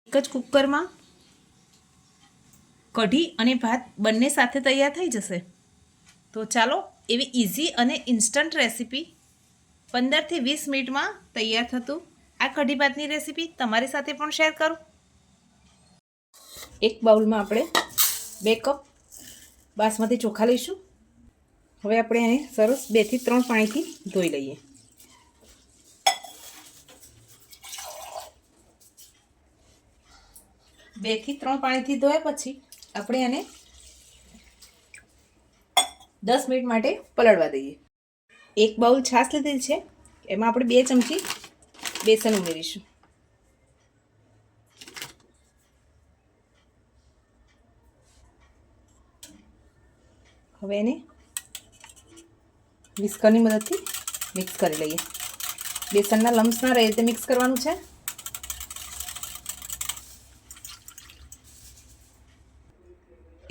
એક જ કુકરમાં કઢી અને ભાત બંને સાથે તૈયાર થઈ જશે। તો ચાલો એવી ઇઝી અને ઇન્સ્ટન્ટ રેસીપી 15 થી 20 મિનિટમાં તૈયાર થતું આ કઢી ભાતની રેસીપી તમારી સાથે પણ શેર કરું। એક બાઉલમાં આપણે 2 કપ બાસમતી ચોખા લઈશું। હવે આપણે એને સરસ 2 થી 3 પાણીથી ધોઈ લઈએ। બે થી 3 પાણીથી ધોયા પછી આપણે એને 10 મિનિટ માટે પલળવા દઈએ। એક બાઉલ છાશ લીધેલી છે, એમાં આપણે 2 ચમચી બેસન ઉમેરીશું। હવે એને વિસ્કરની મદદથી મિક્સ કરી લઈએ। બેસનના લમ્સ ના રહે તે મિક્સ કરવાનું છે।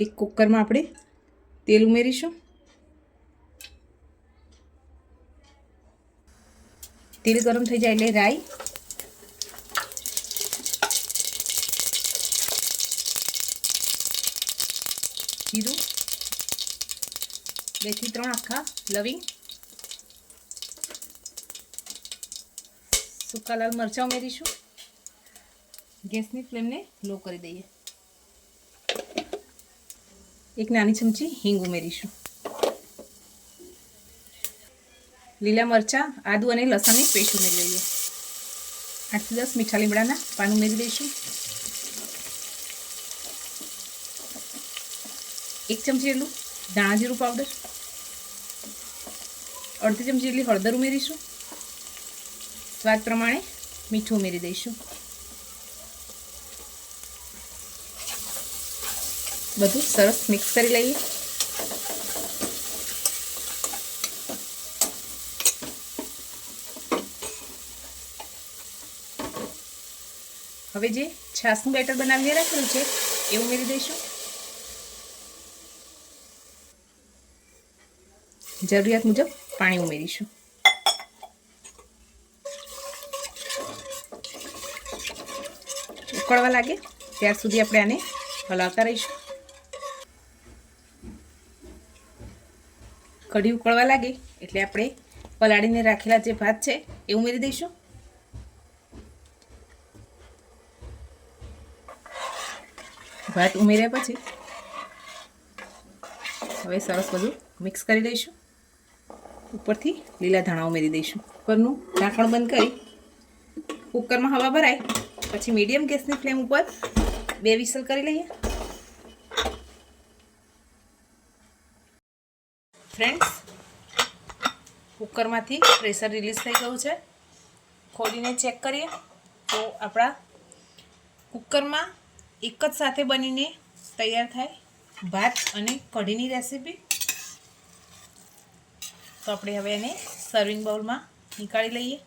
એક કુકરમાં આપણે તેલ ઉમેરીશું। તેલ ગરમ થઈ જાય એટલે રાઈ, જીરું, 2 થી 3 આખા લવિંગ, સૂકા લાલ મરચાં ઉમેરીશું। ગેસની ફ્લેમને લો કરી દઈએ। એક નાની ચમચી હિંગ ઉમેરીશું। લીલા મરચાં, આદુ અને લસણની પેસ્ટ ઉમેરી દઈએ। 8 થી 10 મીઠા લીમડાના પાન ઉમેરી દઈશું। 1 ચમચી જેટલું ધાણા જીરું પાવડર, અડધી ચમચી જેટલી હળદર ઉમેરીશું। સ્વાદ પ્રમાણે મીઠું ઉમેરી દઈશું। બધું સરસ મિક્સ કરી લઈએ। હવે જે છાશનું બેટર બનાવીને રાખેલું છે એ ઉમેરી દઈશું। જરૂરિયાત મુજબ પાણી ઉમેરીશું। ઉકળવા લાગે ત્યાર સુધી આપણે આને હલાવતા રહીશું। કઢી ઉકળવા લાગે એટલે આપણે પલાળીને રાખેલા જે ભાત છે એ ઉમેરી દઈશું। ભાત ઉમેર્યા પછી હવે સરસ બધું મિક્સ કરી દઈશું। ઉપરથી લીલા ધાણા ઉમેરી દઈશું। ઉપરનું ઢાંકણ બંધ કરી કુકરમાં હવા ભરાય પછી મીડિયમ ગેસની ફ્લેમ ઉપર 2 વિસલ કરી લઈએ। ફ્રેન્ડ્સ, કુકરમાંથી પ્રેશર રિલીઝ થઈ ગયું છે। ખોલીને ચેક કરીએ તો આપણા કુકરમાં એક જ સાથે બનીને તૈયાર થાય ભાત અને કઢીની રેસીપી। તો આપણે હવે એને સર્વિંગ બાઉલમાં નીકાળી લઈએ।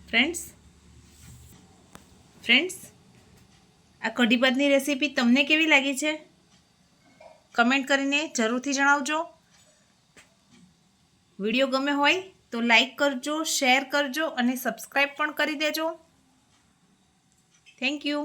ફ્રેન્ડ્સ, આ કઢી ભાતની રેસીપી તમને કેવી લાગી છે કમેન્ટ કરીને જરૂરથી જણાવજો। વિડીયો ગમે હોય તો લાઈક કરજો, શેર કરજો અને સબસ્ક્રાઈબ પણ કરી દેજો। Thank you.